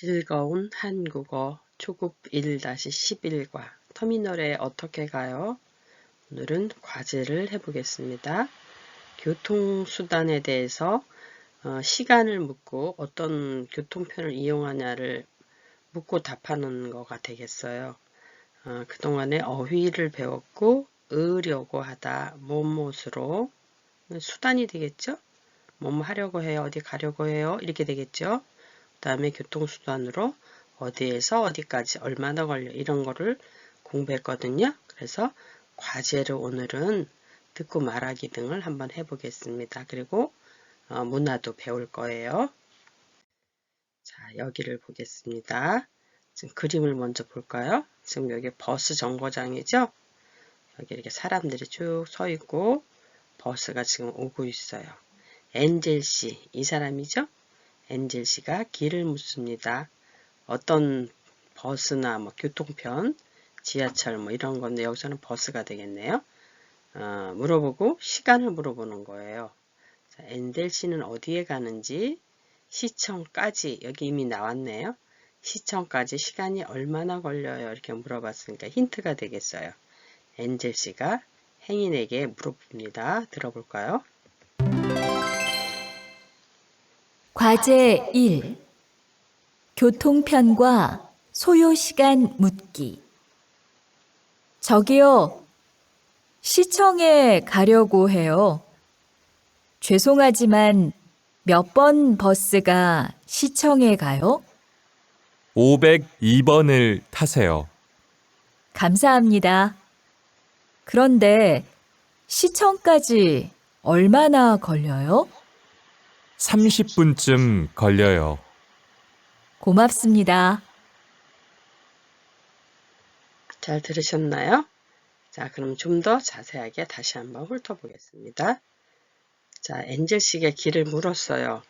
즐거운 한국어 초급 1-11과 터미널에 어떻게 가요? 오늘은 과제를 해보겠습니다. 교통수단에 대해서 시간을 묻고 어떤 교통편을 이용하냐를 묻고 답하는 거가 되겠어요. 그동안에 어휘를 배웠고 으려고 하다, 뭐뭇으로 수단이 되겠죠? 뭐뭐 하려고 해요, 어디 가려고 해요, 이렇게 되겠죠? 그 다음에 교통수단으로 어디에서 어디까지 얼마나 걸려 이런 거를 공부했거든요. 그래서 과제를 오늘은 듣고 말하기 등을 한번 해보겠습니다. 그리고 문화도 배울 거예요. 자, 여기를 보겠습니다. 지금 그림을 먼저 볼까요? 지금 여기 버스 정거장이죠? 여기 이렇게 사람들이 쭉 서 있고 버스가 지금 오고 있어요. 엔젤 씨, 이 사람이죠? 엔젤 씨가 길을 묻습니다. 어떤 버스나 뭐 교통편, 지하철 뭐 이런 건데 여기서는 버스가 되겠네요. 물어보고 시간을 물어보는 거예요. 자, 엔젤 씨는 어디에 가는지 시청까지 여기 이미 나왔네요. 시청까지 시간이 얼마나 걸려요? 이렇게 물어봤으니까 힌트가 되겠어요. 엔젤 씨가 행인에게 물어봅니다. 들어볼까요? 과제 1. 교통편과 소요시간 묻기. 저기요, 시청에 가려고 해요. 죄송하지만 몇 번 버스가 시청에 가요? 502번을 타세요. 감사합니다. 그런데 시청까지 얼마나 걸려요? 30분쯤 걸려요. 고맙습니다. 잘 들으셨나요? 자, 그럼 좀 더 자세하게 다시 한번 훑어보겠습니다. 자, 엔젤 씨가 길을 물었어요.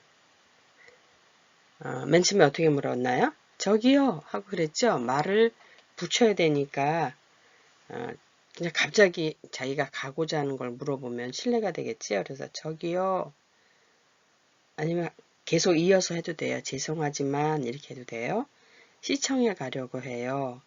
맨 처음에 어떻게 물었나요? 저기요 하고 그랬죠. 말을 붙여야 되니까 그냥 갑자기 자기가 가고자 하는 걸 물어보면 실례가 되겠지요. 그래서 저기요, 아니면 계속 이어서 해도 돼요. 죄송하지만 이렇게 해도 돼요. 시청에 가려고 해요.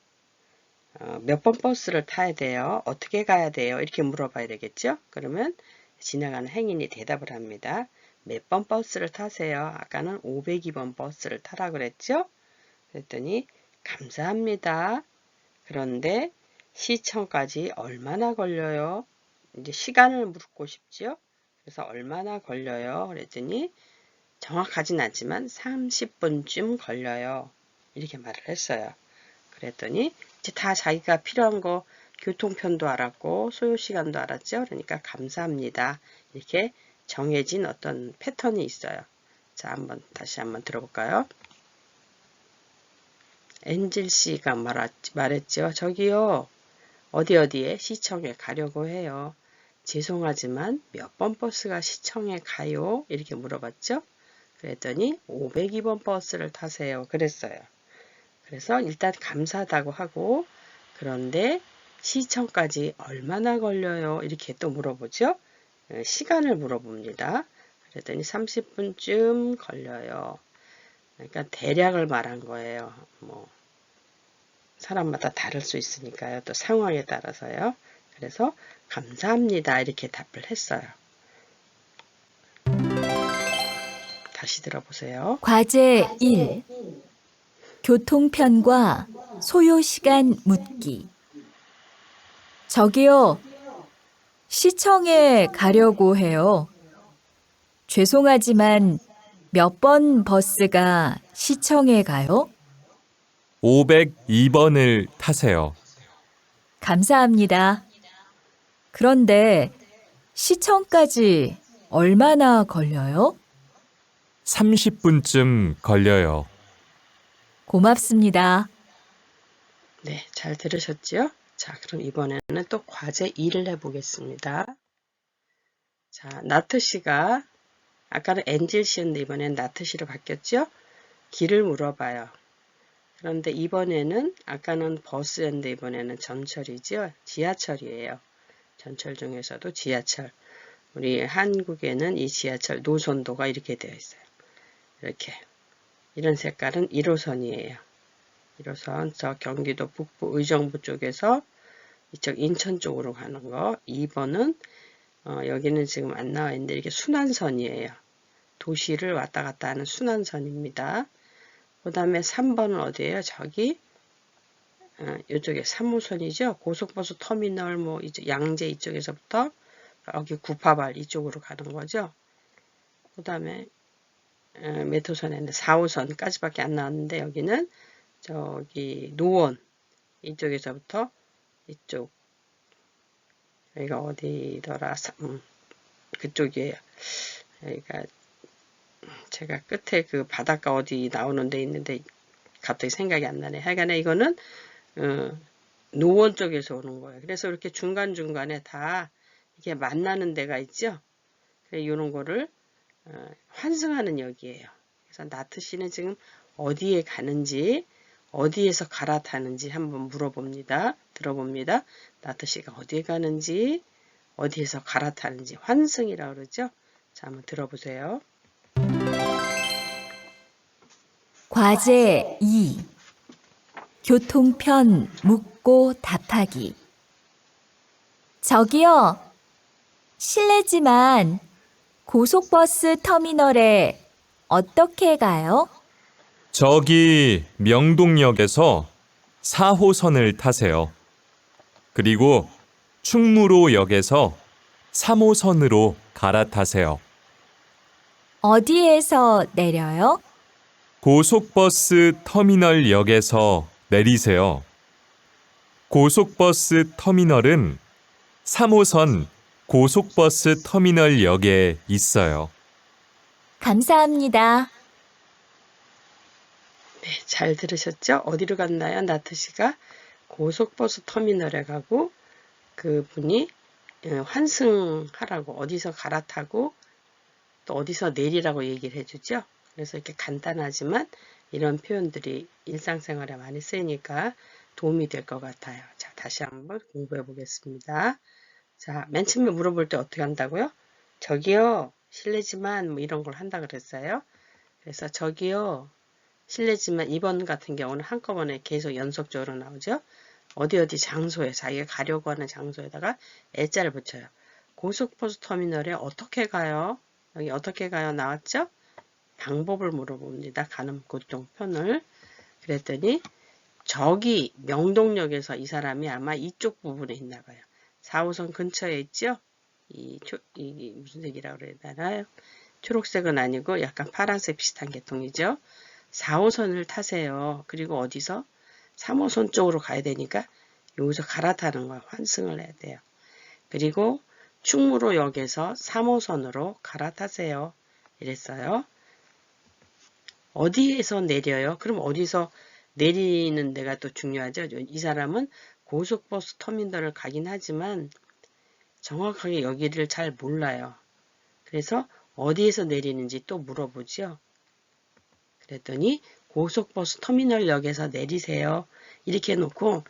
몇 번 버스를 타야 돼요? 어떻게 가야 돼요? 이렇게 물어봐야 되겠죠? 그러면 지나가는 행인이 대답을 합니다. 몇 번 버스를 타세요? 아까는 502번 버스를 타라 그랬죠? 그랬더니 감사합니다. 그런데 시청까지 얼마나 걸려요? 이제 시간을 묻고 싶죠? 그래서 얼마나 걸려요? 그랬더니 정확하진 않지만 30분쯤 걸려요. 이렇게 말을 했어요. 그랬더니 이제 다 자기가 필요한 거 교통편도 알았고 소요시간도 알았죠. 그러니까 감사합니다. 이렇게 정해진 어떤 패턴이 있어요. 자, 다시 한번 들어볼까요? 엔젤 씨가 말했죠. 저기요, 어디에 시청에 가려고 해요. 죄송하지만 몇 번 버스가 시청에 가요? 이렇게 물어봤죠. 그랬더니 502번 버스를 타세요. 그랬어요. 그래서 일단 감사하다고 하고, 그런데 시청까지 얼마나 걸려요? 이렇게 또 물어보죠. 시간을 물어봅니다. 그랬더니 30분쯤 걸려요. 그러니까 대략을 말한 거예요. 뭐 사람마다 다를 수 있으니까요. 또 상황에 따라서요. 그래서 감사합니다. 이렇게 답을 했어요. 다시 들어보세요. 과제 1. 교통편과 소요시간 묻기. 저기요, 시청에 가려고 해요. 죄송하지만 몇 번 버스가 시청에 가요? 502번을 타세요. 감사합니다. 그런데 시청까지 얼마나 걸려요? 30분쯤 걸려요. 고맙습니다. 네, 잘 들으셨죠? 자, 그럼 이번에는 또 과제 2를 해보겠습니다. 자, 나트 씨가 아까는 엔젤 씨였는데 이번엔 나트 씨로 바뀌었죠? 길을 물어봐요. 그런데 이번에는 아까는 버스였는데 이번에는 전철이죠? 지하철이에요. 전철 중에서도 지하철. 우리 한국에는 이 지하철 노선도가 이렇게 되어 있어요. 이렇게 이런 색깔은 1호선이에요. 1호선 저 경기도 북부 의정부 쪽에서 이쪽 인천 쪽으로 가는 거. 2번은 여기는 지금 안 나와 있는데 이게 순환선이에요. 도시를 왔다 갔다 하는 순환선입니다. 그 다음에 3번은 어디예요? 저기 이쪽에 3호선이죠. 고속버스 터미널 뭐 양재 이쪽에서부터 여기 구파발 이쪽으로 가는 거죠. 그 다음에 몇 호선인데 4호선까지밖에 안 나왔는데 여기는 저기 노원 이쪽에서부터 이쪽 여기가 어디더라? 그쪽이에요. 여기가 제가 끝에 그 바닷가 어디 나오는 데 있는데 갑자기 생각이 안 나네. 하여간에 이거는 노원 쪽에서 오는 거예요. 그래서 이렇게 중간중간에 다 이게 만나는 데가 있죠. 그래서 이런 거를 환승하는 역이에요. 그래서 나트 씨는 지금 어디에 가는지 어디에서 갈아타는지 한번 물어봅니다. 들어봅니다. 나트 씨가 어디에 가는지 어디에서 갈아타는지 환승이라고 그러죠. 자, 한번 들어보세요. 과제 2. 교통편 묻고 답하기. 저기요. 실례지만 고속버스 터미널에 어떻게 가요? 저기 명동역에서 4호선을 타세요. 그리고 충무로역에서 3호선으로 갈아타세요. 어디에서 내려요? 고속버스 터미널역에서 내리세요. 고속버스 터미널은 3호선 고속버스 터미널역에 있어요. 감사합니다. 네, 잘 들으셨죠? 어디로 갔나요? 나트 씨가 고속버스 터미널에 가고 그분이 환승하라고 어디서 갈아타고 또 어디서 내리라고 얘기를 해주죠. 그래서 이렇게 간단하지만 이런 표현들이 일상생활에 많이 쓰이니까 도움이 될 것 같아요. 자, 다시 한번 공부해 보겠습니다. 자, 맨 처음에 물어볼 때 어떻게 한다고요? 저기요, 실례지만 뭐 이런 걸 한다 그랬어요. 그래서 저기요, 실례지만 2번 같은 경우는 한꺼번에 계속 연속적으로 나오죠. 어디 장소에 자기가 가려고 하는 장소에다가 애자를 붙여요. 고속버스 터미널에 어떻게 가요? 여기 어떻게 가요? 나왔죠? 방법을 물어봅니다. 가는 교통편을. 그랬더니 저기 명동역에서 이 사람이 아마 이쪽 부분에 있나 봐요. 4호선 근처에 있죠? 이 무슨 색이라고 그래야 되나요? 초록색은 아니고 약간 파란색 비슷한 계통이죠. 4호선을 타세요. 그리고 어디서? 3호선 쪽으로 가야 되니까 여기서 갈아타는 거야. 환승을 해야 돼요. 그리고 충무로역에서 3호선으로 갈아타세요. 이랬어요. 어디에서 내려요? 그럼 어디서 내리는 데가 또 중요하죠. 이 사람은 고속버스 터미널을 가긴 하지만 정확하게 여기를 잘 몰라요. 그래서 어디에서 내리는지 또 물어보죠. 그랬더니 고속버스 터미널역에서 내리세요. 이렇게 해놓고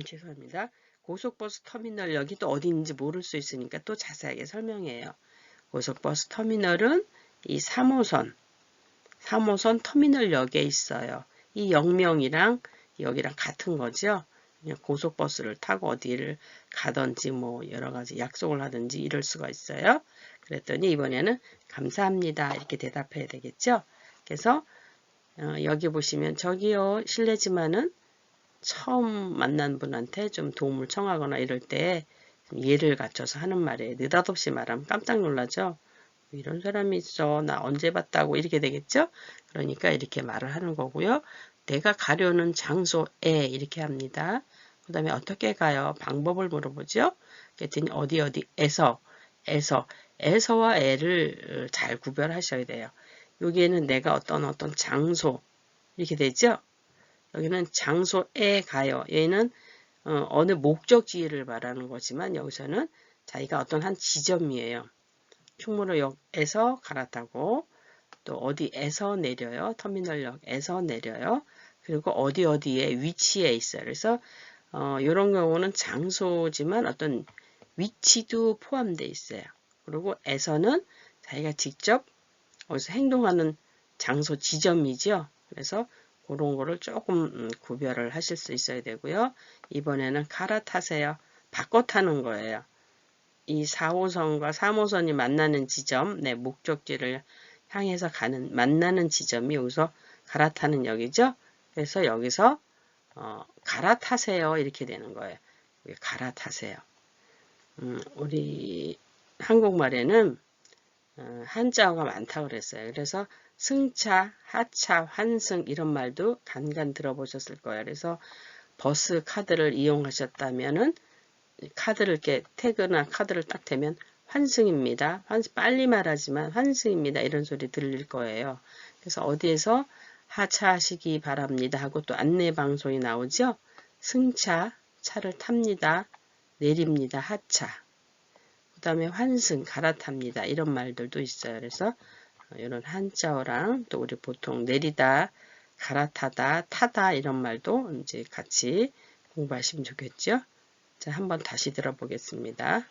죄송합니다. 고속버스 터미널역이 또 어디인지 모를 수 있으니까 또 자세하게 설명해요. 고속버스 터미널은 이 3호선 터미널역에 있어요. 이 역명이랑 여기랑 같은 거죠. 그냥 고속버스를 타고 어디를 가든지 뭐 여러 가지 약속을 하든지 이럴 수가 있어요. 그랬더니 이번에는 감사합니다. 이렇게 대답해야 되겠죠. 그래서 여기 보시면 저기요 실례지만은 처음 만난 분한테 좀 도움을 청하거나 이럴 때 예를 갖춰서 하는 말이에요. 느닷없이 말하면 깜짝 놀라죠. 이런 사람이 있어. 나 언제 봤다고 이렇게 되겠죠. 그러니까 이렇게 말을 하는 거고요. 내가 가려는 장소에 이렇게 합니다. 그 다음에 어떻게 가요? 방법을 물어보죠. 그랬더니 에서와 에를 잘 구별하셔야 돼요. 여기에는 내가 어떤 장소 이렇게 되죠. 여기는 장소에 가요. 얘는 어느 목적지를 말하는 거지만 여기서는 자기가 어떤 한 지점이에요. 충무로역에서 갈아타고 또 어디에서 내려요. 터미널역에서 내려요. 그리고 어디에 위치에 있어요. 그래서 이런 경우는 장소지만 어떤 위치도 포함되어 있어요. 그리고 에서는 자기가 직접 어디서 행동하는 장소 지점이죠. 그래서 그런 거를 조금 구별을 하실 수 있어야 되고요. 이번에는 갈아타세요. 바꿔 타는 거예요. 이 4호선과 3호선이 만나는 지점, 네, 목적지를 향해서 만나는 지점이 여기서 갈아타는 역이죠. 그래서 여기서 갈아타세요. 이렇게 되는 거예요. 갈아타세요. 우리 한국말에는 한자어가 많다고 그랬어요. 그래서 승차, 하차, 환승 이런 말도 간간 들어보셨을 거예요. 그래서 버스 카드를 이용하셨다면은 카드를 이렇게 태그나 카드를 딱 대면 환승입니다. 빨리 말하지만 환승입니다. 이런 소리 들릴 거예요. 그래서 어디에서 하차하시기 바랍니다 하고 또 안내 방송이 나오죠. 승차, 차를 탑니다. 내립니다. 하차. 그 다음에 환승, 갈아탑니다. 이런 말들도 있어요. 그래서 이런 한자어랑 또 우리 보통 내리다, 갈아타다, 타다 이런 말도 이제 같이 공부하시면 좋겠죠. 자, 한번 다시 들어보겠습니다.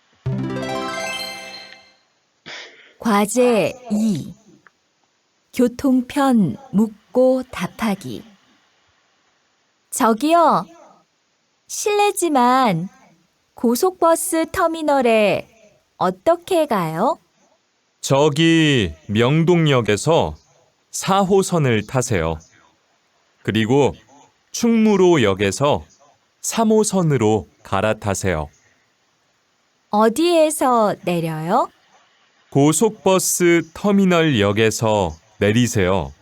과제 2. 교통편 묻고 답하기. 저기요, 실례지만 고속버스 터미널에 어떻게 가요? 저기 명동역에서 4호선을 타세요. 그리고 충무로역에서 3호선으로 갈아타세요. 어디에서 내려요? 고속버스 터미널역에서 내리세요.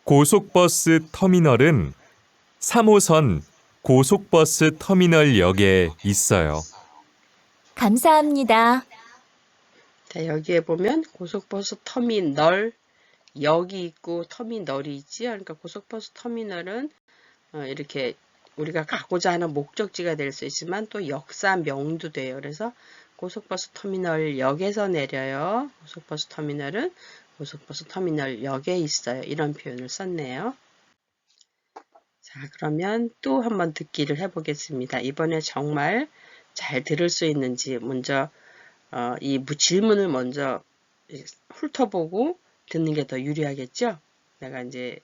고속버스 터미널은 3호선 고속버스 터미널역에 있어요. 감사합니다. 자, 여기에 보면 고속버스 터미널 역이 있고 터미널이 있지요. 그러니까 고속버스 터미널은 이렇게 우리가 가고자 하는 목적지가 될 수 있지만 또 역사명도 돼요. 그래서 고속버스 터미널 역에서 내려요. 고속버스 터미널은 고속버스 터미널 역에 있어요. 이런 표현을 썼네요. 자, 그러면 또 한번 듣기를 해보겠습니다. 이번에 정말 잘 들을 수 있는지 먼저 이 질문을 먼저 훑어보고 듣는 게 더 유리하겠죠? 내가 이제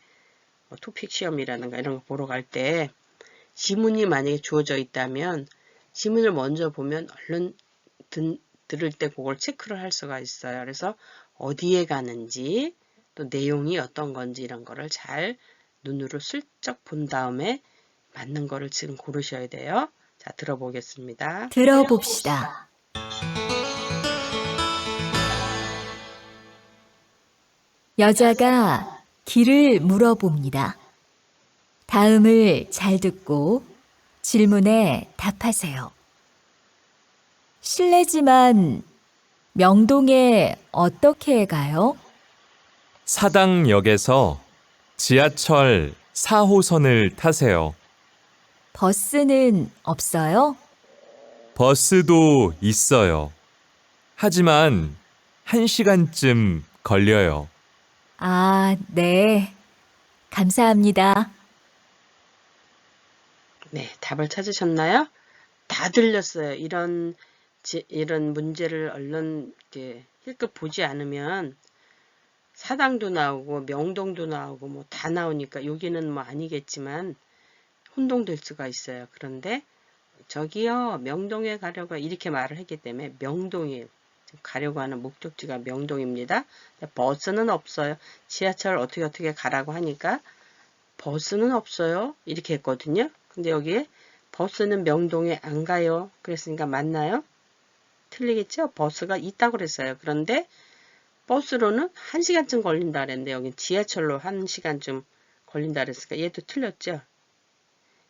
토픽 시험이라든가 이런 거 보러 갈 때 지문이 만약에 주어져 있다면 지문을 먼저 보면 얼른 들을 때 그걸 체크를 할 수가 있어요. 그래서 어디에 가는지 또 내용이 어떤 건지 이런 거를 잘 눈으로 슬쩍 본 다음에 맞는 거를 지금 고르셔야 돼요. 자, 들어보겠습니다. 들어봅시다. 여자가 길을 물어봅니다. 다음을 잘 듣고 질문에 답하세요. 실례지만 명동에 어떻게 가요? 사당역에서 지하철 4호선을 타세요. 버스는 없어요? 버스도 있어요. 하지만 1시간쯤 걸려요. 아, 네. 감사합니다. 네, 답을 찾으셨나요? 다 들렸어요. 이런 문제를 얼른 이렇게 힐끗 보지 않으면 사당도 나오고 명동도 나오고 뭐 다 나오니까 여기는 뭐 아니겠지만 혼동될 수가 있어요. 그런데 저기요, 명동에 가려고 이렇게 말을 했기 때문에 명동에 가려고 하는 목적지가 명동입니다. 버스는 없어요. 지하철 어떻게 가라고 하니까 버스는 없어요. 이렇게 했거든요. 근데 여기에 버스는 명동에 안 가요. 그랬으니까 맞나요? 틀리겠죠? 버스가 있다고 그랬어요. 그런데 버스로는 1시간쯤 걸린다 그랬는데 여기 지하철로 1시간쯤 걸린다 그랬으니까 얘도 틀렸죠?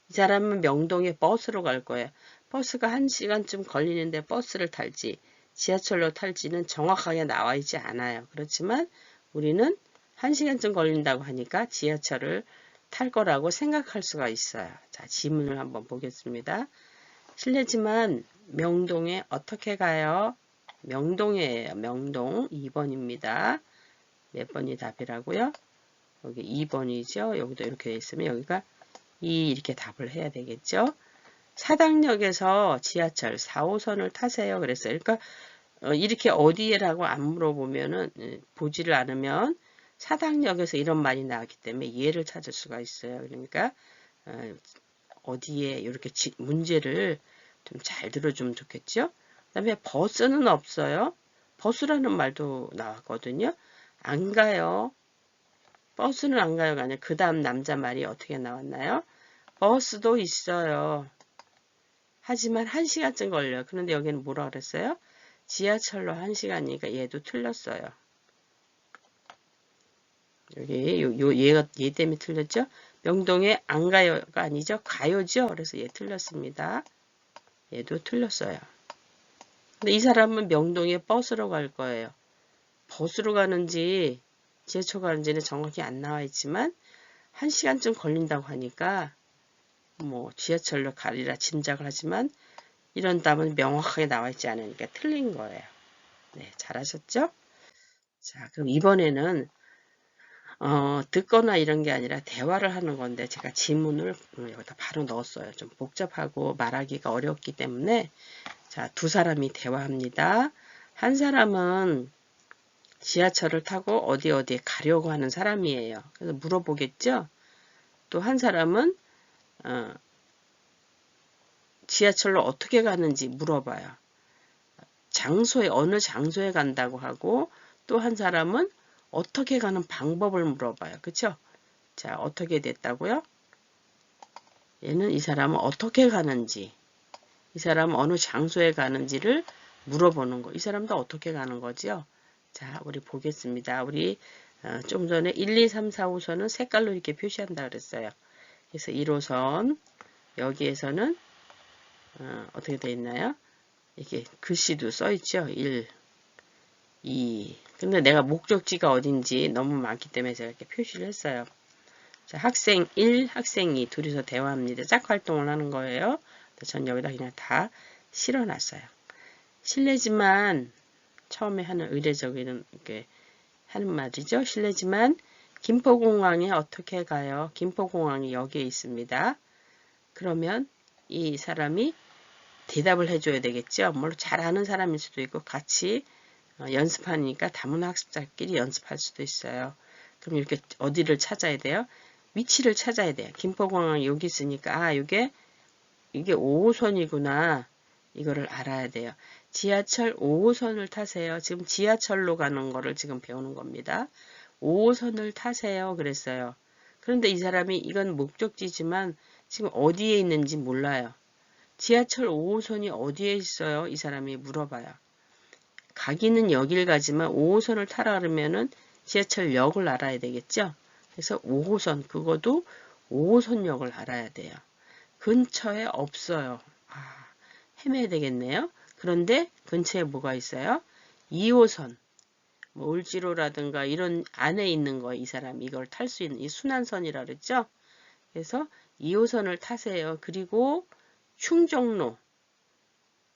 이 사람은 명동에 버스로 갈 거예요. 버스가 1시간쯤 걸리는데 버스를 탈지 지하철로 탈지는 정확하게 나와 있지 않아요. 그렇지만 우리는 1시간쯤 걸린다고 하니까 지하철을 탈 거라고 생각할 수가 있어요. 자, 지문을 한번 보겠습니다. 실례지만 명동에 어떻게 가요? 명동이에요. 명동 2번입니다. 몇 번이 답이라고요? 여기 2번이죠. 여기도 이렇게 있으면 여기가 이렇게 답을 해야 되겠죠. 사당역에서 지하철 4호선을 타세요. 그랬어요. 그러니까 이렇게 어디에라고 안 물어보면은 보지를 않으면 사당역에서 이런 말이 나왔기 때문에 얘를 찾을 수가 있어요. 그러니까 어디에 이렇게 문제를 좀 잘 들어주면 좋겠죠. 그 다음에 버스는 없어요. 버스라는 말도 나왔거든요. 안 가요. 버스는 안 가요가 아니라 그 다음 남자 말이 어떻게 나왔나요? 버스도 있어요. 하지만 1시간쯤 걸려요. 그런데 여기는 뭐라 그랬어요? 지하철로 1시간이니까 얘도 틀렸어요. 여기 얘 때문에 틀렸죠? 명동에 안 가요가 아니죠? 가요죠? 그래서 얘 틀렸습니다. 얘도 틀렸어요. 근데 이 사람은 명동에 버스로 갈 거예요. 버스로 가는지 지하철 가는지는 정확히 안 나와 있지만 1시간쯤 걸린다고 하니까 뭐 지하철로 가리라 짐작을 하지만 이런 답은 명확하게 나와 있지 않으니까 틀린 거예요. 네, 잘하셨죠? 자, 그럼 이번에는 듣거나 이런 게 아니라 대화를 하는 건데 제가 지문을 여기다 바로 넣었어요. 좀 복잡하고 말하기가 어렵기 때문에 자, 두 사람이 대화합니다. 한 사람은 지하철을 타고 어디에 가려고 하는 사람이에요. 그래서 물어보겠죠? 또 한 사람은 지하철로 어떻게 가는지 물어봐요. 어느 장소에 간다고 하고 또 한 사람은 어떻게 가는 방법을 물어봐요. 그쵸? 자, 어떻게 됐다고요? 이 사람은 어떻게 가는지, 이 사람은 어느 장소에 가는지를 물어보는 거. 이 사람도 어떻게 가는 거죠? 자, 우리 보겠습니다. 우리 좀 전에 1, 2, 3, 4, 5선은 색깔로 이렇게 표시한다 그랬어요. 그래서 1호선, 여기에서는 어떻게 되어 있나요? 이렇게 글씨도 써 있죠. 1, 2. 근데 내가 목적지가 어딘지 너무 많기 때문에 제가 이렇게 표시를 했어요. 자, 학생 1, 학생 2 둘이서 대화합니다. 짝 활동을 하는 거예요. 전 여기다 그냥 다 실어놨어요. 실례지만 처음에 하는 의례적인 이렇게 하는 말이죠. 실례지만 김포공항에 어떻게 가요? 김포공항이 여기에 있습니다. 그러면 이 사람이 대답을 해줘야 되겠죠. 물론 잘 아는 사람일 수도 있고 같이 연습하니까 다문화 학습자끼리 연습할 수도 있어요. 그럼 이렇게 어디를 찾아야 돼요? 위치를 찾아야 돼요. 김포공항 여기 있으니까 이게 5호선이구나. 이거를 알아야 돼요. 지하철 5호선을 타세요. 지금 지하철로 가는 거를 지금 배우는 겁니다. 5호선을 타세요. 그랬어요. 그런데 이 사람이 이건 목적지지만 지금 어디에 있는지 몰라요. 지하철 5호선이 어디에 있어요? 이 사람이 물어봐요. 가기는 여길 가지만 5호선을 타라 그러면은 지하철역을 알아야 되겠죠? 그래서 5호선, 그것도 5호선역을 알아야 돼요. 근처에 없어요. 헤매야 되겠네요. 그런데 근처에 뭐가 있어요? 2호선, 뭐 을지로라든가 이런 안에 있는 거 이 사람 이걸 탈 수 있는 이 순환선이라 그랬죠? 그래서 2호선을 타세요. 그리고 충정로,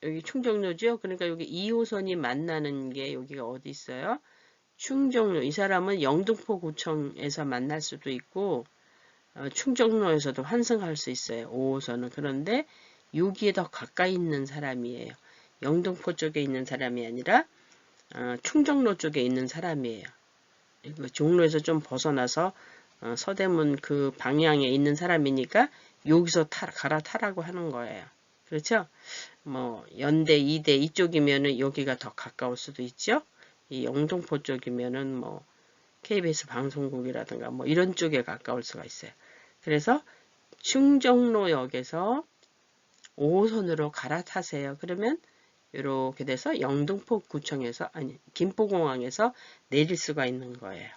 여기 충정로죠? 그러니까 여기 2호선이 만나는 게 여기가 어디 있어요? 충정로. 이 사람은 영등포구청에서 만날 수도 있고 충정로에서도 환승할 수 있어요. 5호선은. 그런데 여기에 더 가까이 있는 사람이에요. 영등포 쪽에 있는 사람이 아니라 충정로 쪽에 있는 사람이에요. 종로에서 좀 벗어나서 서대문 그 방향에 있는 사람이니까 여기서 갈아타라고 하는 거예요. 그렇죠? 뭐 연대, 이대 이쪽이면은 여기가 더 가까울 수도 있죠. 이 영등포 쪽이면은 뭐 KBS 방송국이라든가 뭐 이런 쪽에 가까울 수가 있어요. 그래서 충정로역에서 5호선으로 갈아타세요. 그러면 이렇게 돼서 영등포구청에서 아니 김포공항에서 내릴 수가 있는 거예요.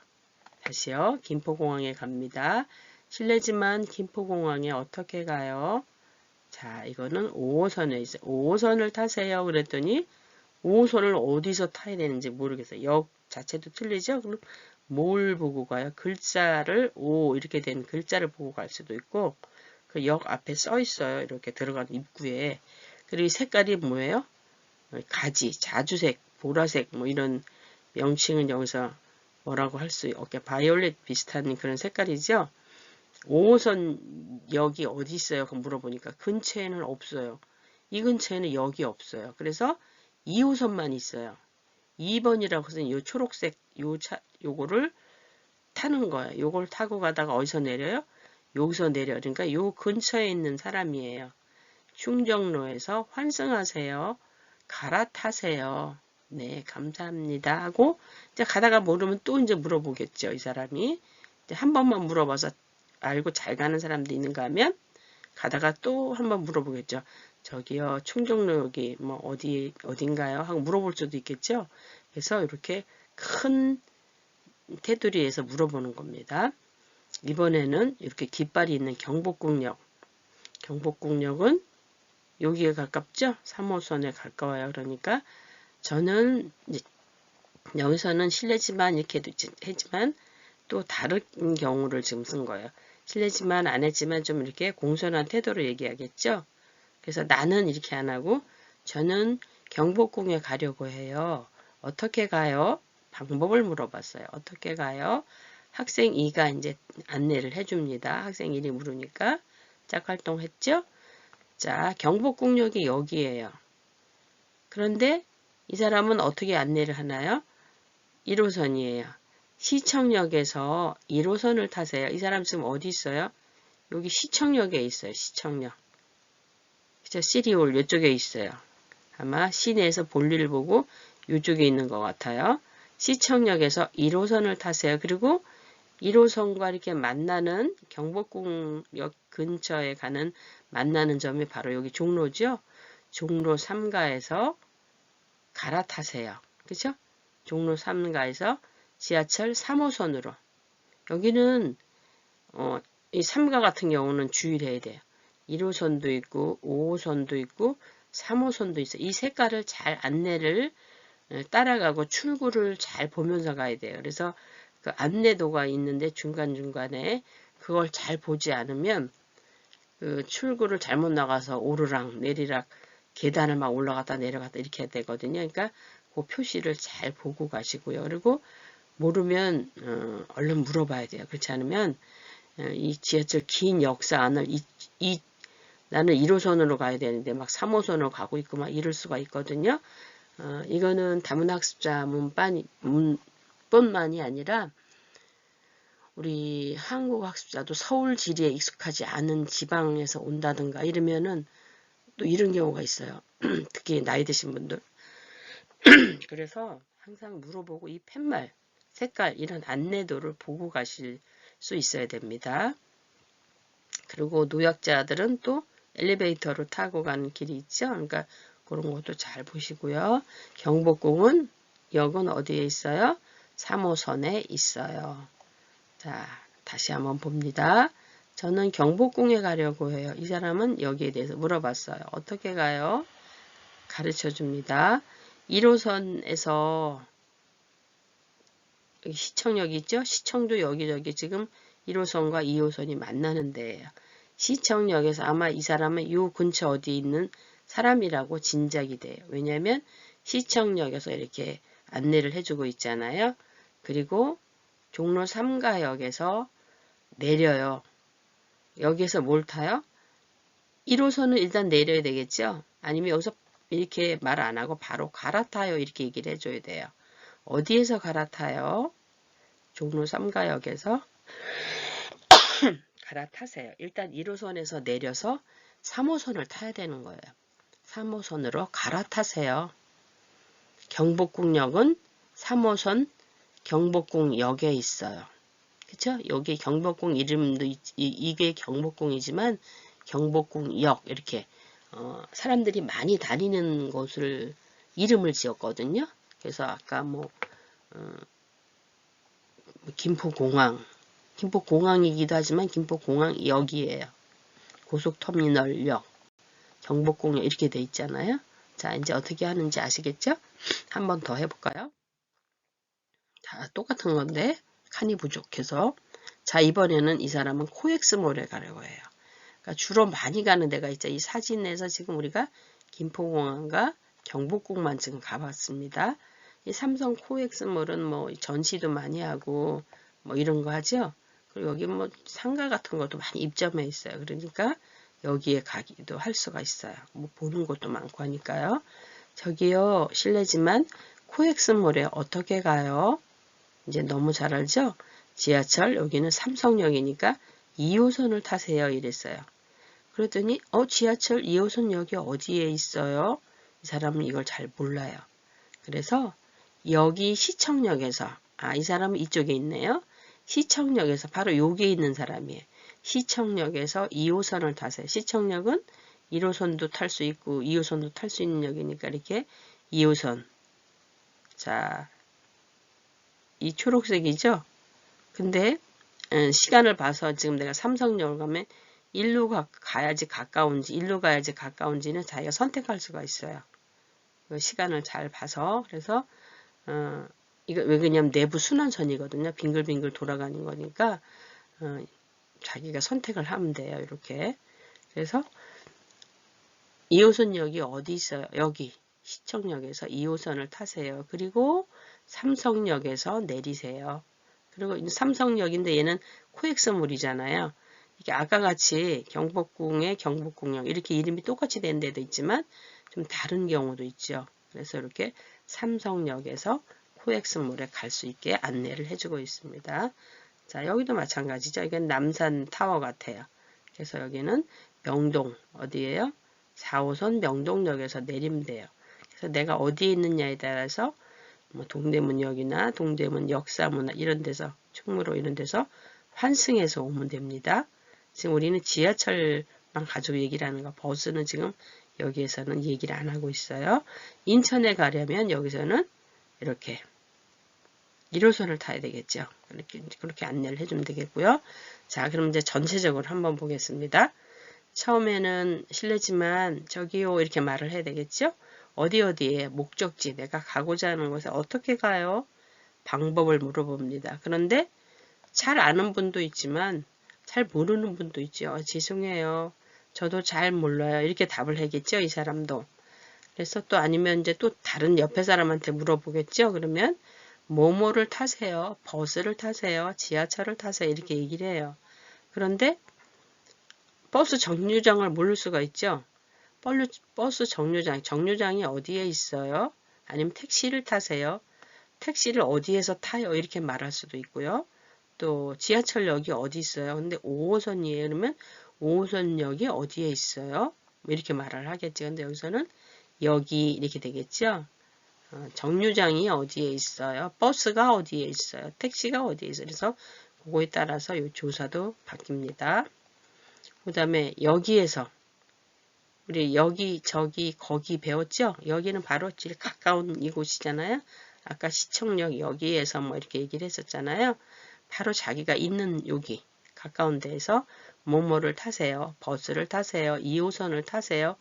다시요. 김포공항에 갑니다. 실례지만 김포공항에 어떻게 가요? 자, 이거는 5호선에 있어요. 5호선을 타세요. 그랬더니 5호선을 어디서 타야 되는지 모르겠어요. 역 자체도 틀리죠? 그럼 뭘 보고 가요? 글자를 5 이렇게 된 글자를 보고 갈 수도 있고 그 역 앞에 써 있어요. 이렇게 들어가는 입구에. 그리고 이 색깔이 뭐예요? 가지, 자주색, 보라색 뭐 이런 명칭은 여기서 뭐라고 할 수 없게 바이올렛 비슷한 그런 색깔이죠. 5호선 역이 어디 있어요? 물어보니까 근처에는 없어요. 이 근처에는 역이 없어요. 그래서 2호선만 있어요. 2번이라고 해서 이 초록색 요거를 타는 거예요. 요걸 타고 가다가 어디서 내려요? 여기서 내려. 그러니까 요 근처에 있는 사람이에요. 충정로에서 환승하세요. 갈아타세요. 네, 감사합니다. 하고 이제 가다가 모르면 또 이제 물어보겠죠. 이 사람이. 이제 한 번만 물어봐서 알고 잘 가는 사람도 있는가 하면 가다가 또 한 번 물어보겠죠. 저기요, 충정로 여기 뭐 어딘가요? 하고 물어볼 수도 있겠죠. 그래서 이렇게 큰 테두리에서 물어보는 겁니다. 이번에는 이렇게 깃발이 있는 경복궁역. 경복궁역은 여기에 가깝죠? 3호선에 가까워요. 그러니까 저는 여기서는 실례지만 이렇게 했지만 또 다른 경우를 지금 쓴 거예요. 실례지만 안 했지만 좀 이렇게 공손한 태도로 얘기하겠죠. 그래서 나는 이렇게 안 하고 저는 경복궁에 가려고 해요. 어떻게 가요? 방법을 물어봤어요. 어떻게 가요? 학생 2가 이제 안내를 해줍니다. 학생 1이 물으니까 짝활동 했죠? 자, 경복궁역이 여기에요. 그런데 이 사람은 어떻게 안내를 하나요? 1호선이에요. 시청역에서 1호선을 타세요. 이 사람 지금 어디 있어요? 여기 시청역에 있어요. 시청역. 그죠? 시리올 이쪽에 있어요. 아마 시내에서 볼일을 보고 이쪽에 있는 것 같아요. 시청역에서 1호선을 타세요. 그리고 1호선과 이렇게 만나는 경복궁역 근처에 가는 만나는 점이 바로 여기 종로죠. 종로 3가에서 갈아타세요. 그죠? 종로 3가에서 지하철 3호선으로. 여기는 이 3가 같은 경우는 주의를 해야 돼요. 1호선도 있고 5호선도 있고 3호선도 있어요. 이 색깔을 잘 안내를 따라가고 출구를 잘 보면서 가야 돼요. 그래서 그 안내도가 있는데 중간중간에 그걸 잘 보지 않으면 그 출구를 잘못 나가서 오르락 내리락 계단을 막 올라갔다 내려갔다 이렇게 해야 되거든요. 그러니까 그 표시를 잘 보고 가시고요. 그리고 모르면 얼른 물어봐야 돼요. 그렇지 않으면 이 지하철 긴 역사 안을 나는 1호선으로 가야 되는데 막 3호선으로 가고 있고 막 이럴 수가 있거든요. 이거는 다문학습자 문뿐만이 아니라 우리 한국 학습자도 서울 지리에 익숙하지 않은 지방에서 온다든가 이러면은 또 이런 경우가 있어요. 특히 나이 드신 분들. 그래서 항상 물어보고 이 팻말, 색깔 이런 안내도를 보고 가실 수 있어야 됩니다. 그리고 노약자들은 또 엘리베이터로 타고 가는 길이 있죠. 그러니까 그런 것도 잘 보시고요. 경복궁은 역은 어디에 있어요? 3호선에 있어요. 자, 다시 한번 봅니다. 저는 경복궁에 가려고 해요. 이 사람은 여기에 대해서 물어봤어요. 어떻게 가요? 가르쳐 줍니다. 1호선에서 여기 시청역 있죠? 시청도 여기저기 지금 1호선과 2호선이 만나는 데예요. 시청역에서 아마 이 사람은 이 근처 어디 있는 사람이라고 짐작이 돼요. 왜냐하면 시청역에서 이렇게 안내를 해주고 있잖아요. 그리고 종로 3가역에서 내려요. 여기에서 뭘 타요? 1호선은 일단 내려야 되겠죠? 아니면 여기서 이렇게 말 안 하고 바로 갈아타요. 이렇게 얘기를 해줘야 돼요. 어디에서 갈아타요? 종로 3가역에서 갈아타세요. 일단 1호선에서 내려서 3호선을 타야 되는 거예요. 3호선으로 갈아타세요. 경복궁역은 3호선 경복궁역에 있어요. 그쵸? 여기 경복궁 이름도 이게 경복궁이지만 경복궁역 이렇게 사람들이 많이 다니는 곳을 이름을 지었거든요. 그래서 아까 김포공항 김포공항이기도 하지만 김포공항역이에요. 고속터미널역 경복궁역 이렇게 돼 있잖아요. 자, 이제 어떻게 하는지 아시겠죠? 한 번 더 해볼까요? 자, 똑같은 건데 칸이 부족해서 자, 이번에는 이 사람은 코엑스몰에 가려고 해요. 그러니까 주로 많이 가는 데가 있죠. 이 사진에서 지금 우리가 김포공항과 경복궁만 지금 가봤습니다. 이 삼성 코엑스몰은 뭐 전시도 많이 하고 뭐 이런 거 하죠. 그리고 여기 뭐 상가 같은 것도 많이 입점해 있어요. 그러니까 여기에 가기도 할 수가 있어요. 뭐 보는 것도 많고 하니까요. 저기요, 실례지만 코엑스몰에 어떻게 가요? 이제 너무 잘 알죠? 지하철, 여기는 삼성역이니까 2호선을 타세요. 이랬어요. 그랬더니 지하철 2호선역이 어디에 있어요? 이 사람은 이걸 잘 몰라요. 그래서 여기 시청역에서 이 사람은 이쪽에 있네요. 시청역에서 바로 여기에 있는 사람이에요. 시청역에서 2호선을 타세요. 시청역은 1호선도 탈 수 있고 2호선도 탈 수 있는 역이니까 이렇게 2호선. 자, 이 초록색이죠? 근데 시간을 봐서 지금 내가 삼성역을 가면 일로 가야지 가까운지 일로 가야지 가까운지는 자기가 선택할 수가 있어요. 그 시간을 잘 봐서. 그래서 이거 왜 그러냐면 내부 순환선이거든요. 빙글빙글 돌아가는 거니까 자기가 선택을 하면 돼요. 이렇게. 그래서 2호선역이 어디 있어요? 여기 시청역에서 2호선을 타세요. 그리고 삼성역에서 내리세요. 그리고 삼성역인데 얘는 코엑스몰이잖아요. 이게 아까 같이 경복궁의 경복궁역 이렇게 이름이 똑같이 된 데도 있지만 좀 다른 경우도 있죠. 그래서 이렇게 삼성역에서 코엑스몰에 갈 수 있게 안내를 해주고 있습니다. 자, 여기도 마찬가지죠. 이건 남산 타워 같아요. 그래서 여기는 명동 어디예요? 4호선 명동역에서 내리면 돼요. 그래서 내가 어디에 있느냐에 따라서 뭐 동대문역이나 동대문 역사문화 이런 데서 충무로 이런 데서 환승해서 오면 됩니다. 지금 우리는 지하철만 가지고 얘기를 하는 거, 버스는 지금 여기에서는 얘기를 안 하고 있어요. 인천에 가려면 여기서는 이렇게 1호선을 타야 되겠죠. 그렇게 안내를 해주면 되겠고요. 자, 그럼 이제 전체적으로 한번 보겠습니다. 처음에는 실례지만 저기요 이렇게 말을 해야 되겠죠. 어디에 목적지 내가 가고자 하는 곳에 어떻게 가요? 방법을 물어봅니다. 그런데 잘 아는 분도 있지만 잘 모르는 분도 있죠. 죄송해요. 저도 잘 몰라요. 이렇게 답을 하겠죠. 이 사람도. 그래서 또 아니면 이제 또 다른 옆에 사람한테 물어보겠죠. 그러면 뭐뭐를 타세요. 버스를 타세요. 지하철을 타세요. 이렇게 얘기를 해요. 그런데 버스 정류장을 모를 수가 있죠. 버스 정류장이 어디에 있어요? 아니면 택시를 타세요? 택시를 어디에서 타요? 이렇게 말할 수도 있고요. 또 지하철역이 어디 있어요? 근데 5호선이에요. 그러면 5호선역이 어디에 있어요? 이렇게 말을 하겠죠. 근데 여기서는 여기 이렇게 되겠죠. 정류장이 어디에 있어요? 버스가 어디에 있어요? 택시가 어디에 있어요? 그래서 그거에 따라서 이 조사도 바뀝니다. 그 다음에 여기에서 우리 여기 저기 거기 배웠죠? 여기는 바로 제일 가까운 이곳이잖아요. 아까 시청역 여기에서 뭐 이렇게 얘기를 했었잖아요. 바로 자기가 있는 여기 가까운 데에서 뭐뭐를 타세요. 버스를 타세요. 2호선을 타세요.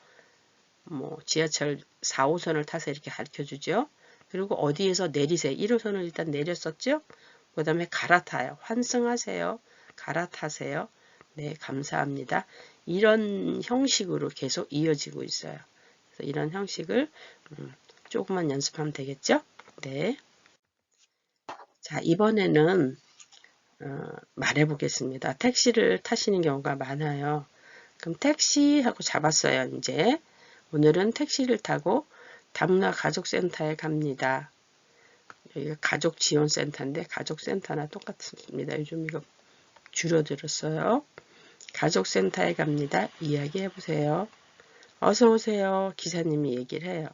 뭐 지하철 4호선을 타세요. 이렇게 가르쳐 주죠. 그리고 어디에서 내리세요. 1호선을 일단 내렸었죠. 그 다음에 갈아타요. 환승하세요. 갈아타세요. 네, 감사합니다. 이런 형식으로 계속 이어지고 있어요. 그래서 이런 형식을 조금만 연습하면 되겠죠? 네. 자, 이번에는 말해 보겠습니다. 택시를 타시는 경우가 많아요. 그럼 택시 하고 잡았어요. 이제 오늘은 택시를 타고 다문화 가족센터에 갑니다. 여기가 가족지원센터인데 가족센터나 똑같습니다. 요즘 이거 줄여들었어요. 가족센터에 갑니다. 이야기해 보세요. 어서 오세요. 기사님이 얘기를 해요.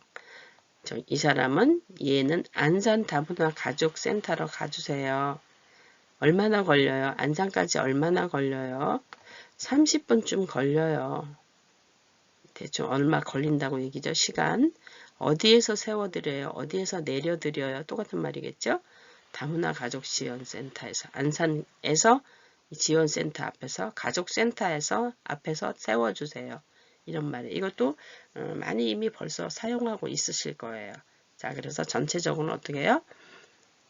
이 사람은 얘는 안산 다문화 가족센터로 가주세요. 얼마나 걸려요? 안산까지 얼마나 걸려요? 30분쯤 걸려요. 대충 얼마 걸린다고 얘기죠. 시간. 어디에서 세워드려요? 어디에서 내려드려요? 똑같은 말이겠죠? 다문화 가족지원센터에서 안산에서 지원센터 앞에서 가족센터에서 앞에서 세워주세요. 이런 말이에요. 이것도 많이 이미 벌써 사용하고 있으실 거예요. 자, 그래서 전체적으로는 어떻게 해요?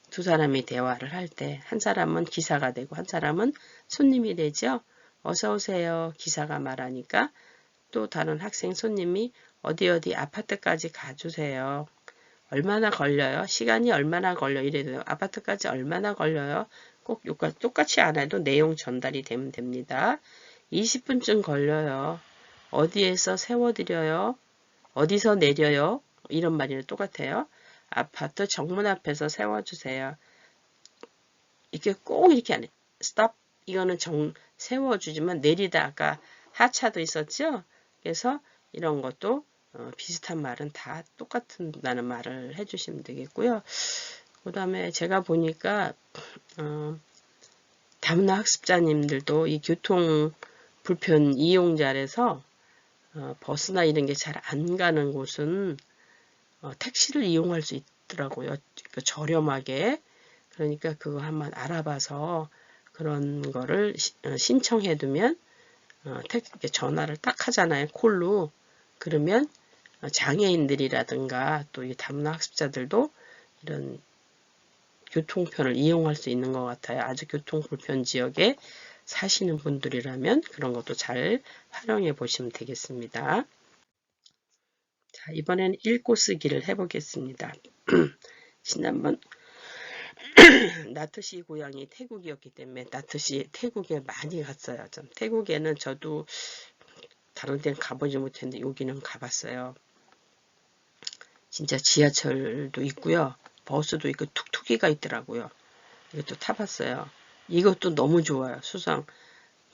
두 사람이 대화를 할 때 한 사람은 기사가 되고 한 사람은 손님이 되죠. 어서 오세요. 기사가 말하니까 또 다른 학생 손님이 어디 아파트까지 가주세요. 얼마나 걸려요? 시간이 얼마나 걸려? 이래도 아파트까지 얼마나 걸려요? 꼭 똑같이 안 해도 내용 전달이 되면 됩니다. 20분쯤 걸려요. 어디에서 세워드려요? 어디서 내려요? 이런 말이랑 똑같아요. 아파트 정문 앞에서 세워주세요. 이렇게 꼭 이렇게 안 해. stop 이거는 세워주지만 내리다 아까 하차도 있었죠. 그래서 이런 것도 비슷한 말은 다 똑같다는 말을 해주시면 되겠고요. 그 다음에 제가 보니까 다문화 학습자님들도 이 교통 불편 이용자라서 버스나 이런 게 잘 안 가는 곳은 택시를 이용할 수 있더라고요. 저렴하게. 그러니까 그거 한번 알아봐서 그런 거를 신청해 두면 전화를 딱 하잖아요. 콜로. 그러면 장애인들이라든가 또 이 다문화 학습자들도 이런 교통편을 이용할 수 있는 것 같아요. 아주 교통불편 지역에 사시는 분들이라면 그런 것도 잘 활용해 보시면 되겠습니다. 자, 이번에는 읽고 쓰기를 해보겠습니다. 지난번 나트시 고향이 태국이었기 때문에 나트시 태국에 많이 갔어요. 좀 태국에는 저도 다른 데는 가보지 못했는데 여기는 가봤어요. 진짜 지하철도 있고요. 버스도 있고 툭툭이가 있더라고요. 이것도 타봤어요. 이것도 너무 좋아요. 수상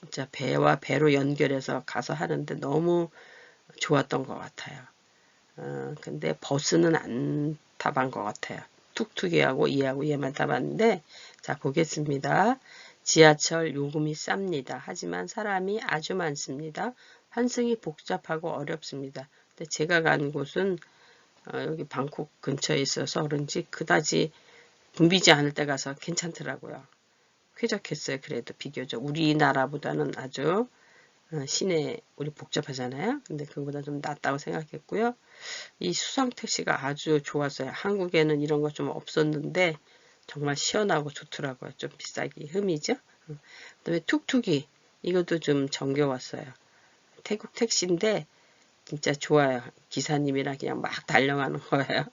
진짜 배와 배로 연결해서 가서 하는데 너무 좋았던 것 같아요. 근데 버스는 안 타본 것 같아요. 툭툭이하고 이하고 얘만 타봤는데 자 보겠습니다. 지하철 요금이 쌉니다. 하지만 사람이 아주 많습니다. 환승이 복잡하고 어렵습니다. 근데 제가 간 곳은 여기 방콕 근처에 있어서 그런지 그다지 붐비지 않을 때 가서 괜찮더라고요. 쾌적했어요. 그래도 비교적 우리나라보다는 아주 시내 우리 복잡하잖아요. 근데 그거보다 좀 낫다고 생각했고요. 이 수상 택시가 아주 좋았어요. 한국에는 이런 거 좀 없었는데 정말 시원하고 좋더라고요. 좀 비싸기 흠이죠. 그다음에 툭툭이 이것도 좀 정겨웠어요. 태국 택시인데 진짜 좋아요. 기사님이랑 그냥 막 달려가는 거예요.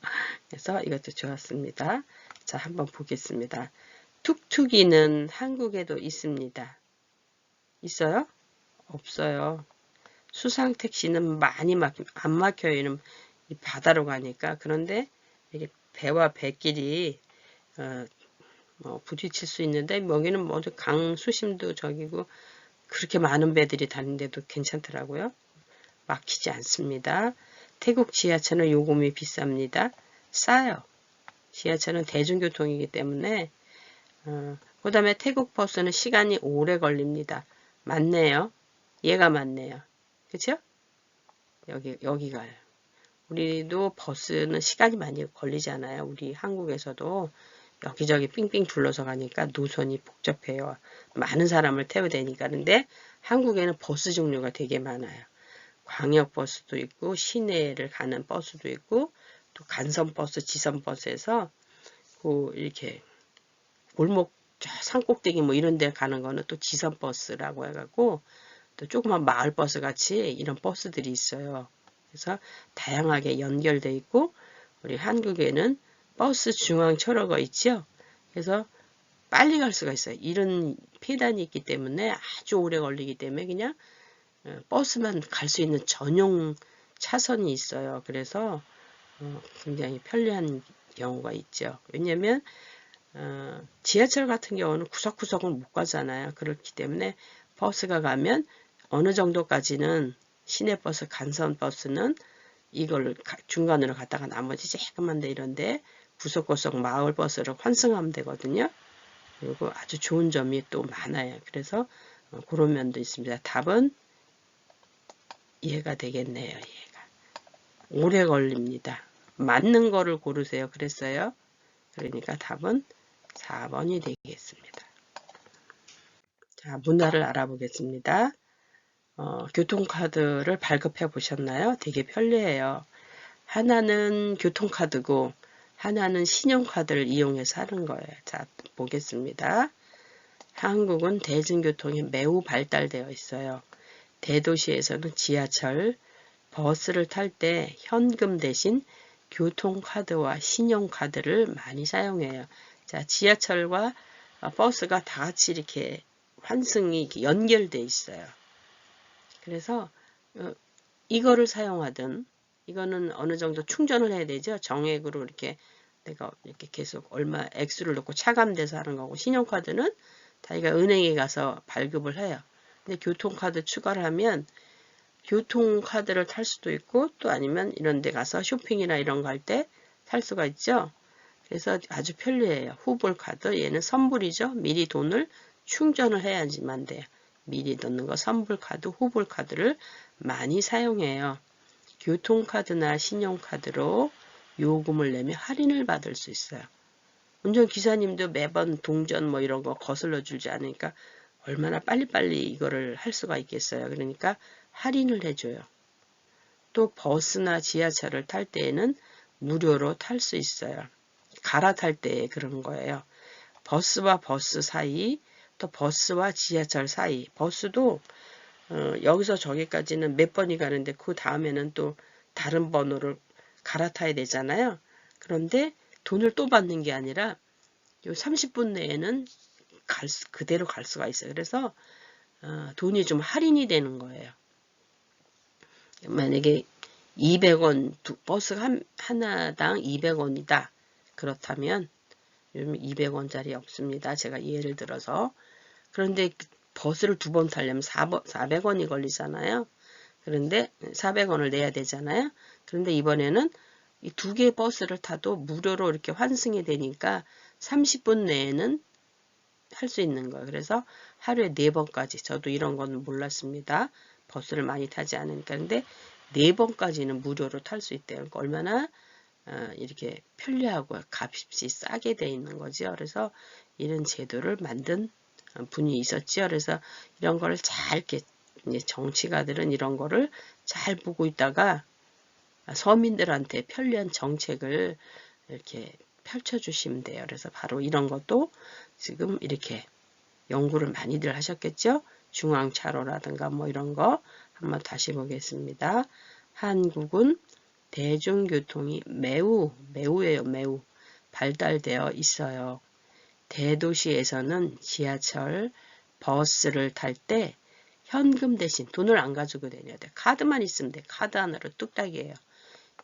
그래서 이것도 좋았습니다. 자, 한번 보겠습니다. 툭툭이는 한국에도 있습니다. 있어요? 없어요. 수상 택시는 많이 안 막혀요. 이 바다로 가니까. 그런데 이게 배와 배끼리 부딪힐 수 있는데 여기는 모두 강 수심도 저기고 그렇게 많은 배들이 다니는데도 괜찮더라고요. 막히지 않습니다. 태국 지하철은 요금이 비쌉니다. 싸요. 지하철은 대중교통이기 때문에 그 다음에 태국 버스는 시간이 오래 걸립니다. 맞네요. 얘가 맞네요. 그쵸? 여기가요. 우리도 버스는 시간이 많이 걸리잖아요. 우리 한국에서도 여기저기 삥삥 둘러서 가니까 노선이 복잡해요. 많은 사람을 태워야 되니까. 근데 한국에는 버스 종류가 되게 많아요. 광역버스도 있고 시내를 가는 버스도 있고 또 간선버스, 지선버스에서 이렇게 골목 산꼭대기 뭐 이런 데 가는 거는 또 지선버스라고 해갖고 또 조그만 마을버스 같이 이런 버스들이 있어요. 그래서 다양하게 연결돼 있고 우리 한국에는 버스 중앙 철로가 있죠. 그래서 빨리 갈 수가 있어요. 이런 폐단이 있기 때문에 아주 오래 걸리기 때문에 그냥 버스만 갈 수 있는 전용 차선이 있어요. 그래서 굉장히 편리한 경우가 있죠. 왜냐면 지하철 같은 경우는 구석구석은 못 가잖아요. 그렇기 때문에 버스가 가면 어느 정도까지는 시내버스, 간선버스는 이걸 중간으로 갔다가 나머지 조그만 데 이런데 구석구석 마을버스를 환승하면 되거든요. 그리고 아주 좋은 점이 또 많아요. 그래서 그런 면도 있습니다. 답은 얘가 되겠네요. 얘가. 오래 걸립니다. 맞는 거를 고르세요. 그랬어요. 그러니까 답은 4번이 되겠습니다. 자, 문화를 알아보겠습니다. 교통카드를 발급해 보셨나요? 되게 편리해요. 하나는 교통카드고 하나는 신용카드를 이용해서 하는 거예요. 자, 보겠습니다. 한국은 대중교통이 매우 발달되어 있어요. 대도시에서는 지하철, 버스를 탈 때 현금 대신 교통카드와 신용카드를 많이 사용해요. 자, 지하철과 버스가 다 같이 이렇게 환승이 이렇게 연결돼 있어요. 그래서 이거를 사용하든 이거는 어느 정도 충전을 해야 되죠. 정액으로 이렇게 내가 이렇게 계속 얼마 액수를 넣고 차감돼서 하는 거고, 신용카드는 자기가 은행에 가서 발급을 해요. 근데 교통카드 추가를 하면 교통카드를 탈 수도 있고, 또 아니면 이런 데 가서 쇼핑이나 이런 거 할 때 탈 수가 있죠. 그래서 아주 편리해요. 후불카드, 얘는 선불이죠. 미리 돈을 충전을 해야지만 돼요. 미리 넣는 거 선불카드, 후불카드를 많이 사용해요. 교통카드나 신용카드로 요금을 내면 할인을 받을 수 있어요. 운전기사님도 매번 동전 뭐 이런 거 거슬러 주지 않으니까 얼마나 빨리빨리 이거를 할 수가 있겠어요. 그러니까 할인을 해줘요. 또 버스나 지하철을 탈 때에는 무료로 탈 수 있어요. 갈아탈 때 그런 거예요. 버스와 버스 사이, 또 버스와 지하철 사이. 버스도 여기서 저기까지는 몇 번이 가는데 그 다음에는 또 다른 번호를 갈아타야 되잖아요. 그런데 돈을 또 받는 게 아니라 요 30분 내에는 그대로 갈 수가 있어요. 그래서 돈이 좀 할인이 되는 거예요. 만약에 200원, 버스 하나당 200원이다. 그렇다면 요즘 200원짜리 없습니다. 제가 예를 들어서. 그런데 버스를 두 번 타려면 400원이 걸리잖아요. 그런데 400원을 내야 되잖아요. 그런데 이번에는 이 두 개 버스를 타도 무료로 이렇게 환승이 되니까 30분 내에는 할 수 있는 거예요. 그래서 하루에 4번까지, 저도 이런 건 몰랐습니다. 버스를 많이 타지 않으니까. 근데 4번까지는 무료로 탈 수 있대요. 그러니까 얼마나 이렇게 편리하고 값이 싸게 돼 있는 거죠. 그래서 이런 제도를 만든 분이 있었죠. 그래서 이런 거를 잘 이렇게 이제 정치가들은 이런 거를 잘 보고 있다가 서민들한테 편리한 정책을 이렇게 펼쳐주시면 돼요. 그래서 바로 이런 것도 지금 이렇게 연구를 많이들 하셨겠죠. 중앙차로라든가 뭐 이런 거 한번 다시 보겠습니다. 한국은 대중교통이 매우 발달되어 있어요. 대도시에서는 지하철, 버스를 탈 때 현금 대신 돈을 안 가지고 다녀야 돼. 카드만 있으면 돼. 카드 하나로 뚝딱이에요.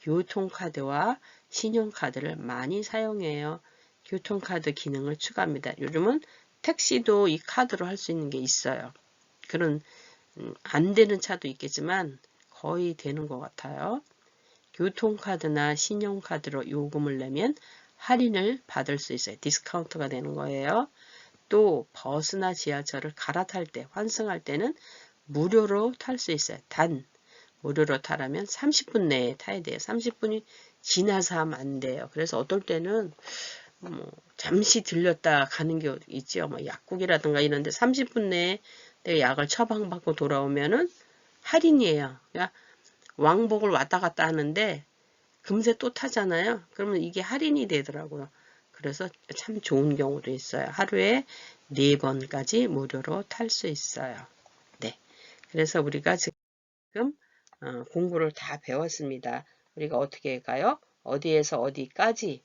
교통카드와 신용카드를 많이 사용해요. 교통카드 기능을 추가합니다. 요즘은 택시도 이 카드로 할 수 있는 게 있어요. 그런 안 되는 차도 있겠지만 거의 되는 것 같아요. 교통카드나 신용카드로 요금을 내면 할인을 받을 수 있어요. 디스카운트가 되는 거예요. 또 버스나 지하철을 갈아탈 때, 환승할 때는 무료로 탈 수 있어요. 단 무료로 타려면 30분 내에 타야 돼요. 30분이 지나서 하면 안 돼요. 그래서 어떨 때는 잠시 들렸다 가는 게 있죠. 뭐 약국이라든가 이런데 30분 내에 내가 약을 처방받고 돌아오면은 할인이에요. 그러니까 왕복을 왔다 갔다 하는데 금세 또 타잖아요. 그러면 이게 할인이 되더라고요. 그래서 참 좋은 경우도 있어요. 하루에 4번까지 무료로 탈 수 있어요. 네. 그래서 우리가 지금 공부를 다 배웠습니다. 우리가 어떻게 가요? 어디에서 어디까지?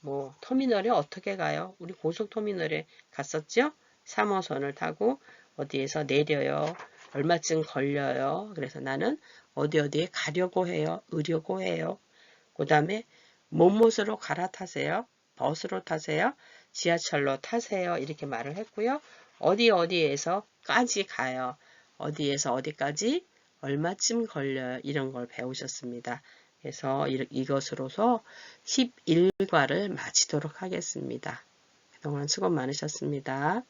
뭐 터미널에 어떻게 가요? 우리 고속터미널에 갔었죠? 3호선을 타고 어디에서 내려요? 얼마쯤 걸려요? 그래서 나는 어디에 가려고 해요? 으려고 해요. 그 다음에 뭐뭇으로 갈아타세요? 버스로 타세요? 지하철로 타세요? 이렇게 말을 했고요. 어디에서까지 가요? 어디에서 어디까지? 얼마쯤 걸려요? 이런 걸 배우셨습니다. 그래서 이것으로서 11과를 마치도록 하겠습니다. 그동안 수고 많으셨습니다.